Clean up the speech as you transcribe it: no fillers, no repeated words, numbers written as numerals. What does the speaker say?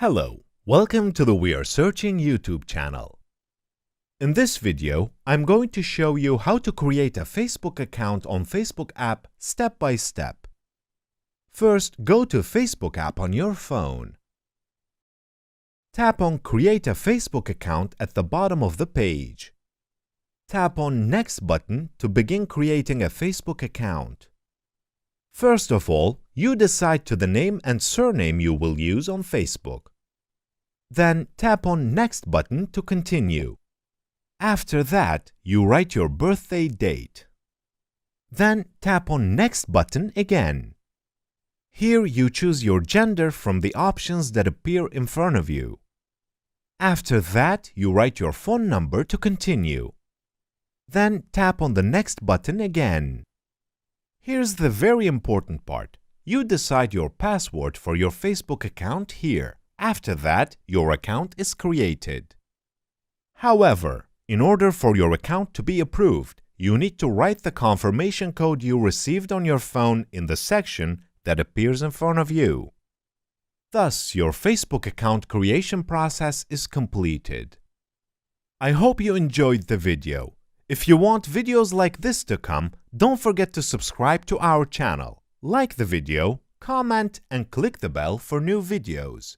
Hello, welcome to the We Are Searching YouTube channel. In this video, I'm going to show you how to create a Facebook account on Facebook app step by step. First, go to Facebook app on your phone. Tap on Create a Facebook account at the bottom of the page. Tap on Next button to begin creating a Facebook account. First of all, you decide to the name and surname you will use on Facebook. Then tap on Next button to continue. After that, you write your birthday date. Then tap on Next button again. Here you choose your gender from the options that appear in front of you. After that, you write your phone number to continue. Then tap on the Next button again. Here's the very important part. You decide your password for your Facebook account here. After that, your account is created. However, in order for your account to be approved, you need to write the confirmation code you received on your phone in the section that appears in front of you. Thus, your Facebook account creation process is completed. I hope you enjoyed the video. If you want videos like this to come, don't forget to subscribe to our channel, like the video, comment, and click the bell for new videos.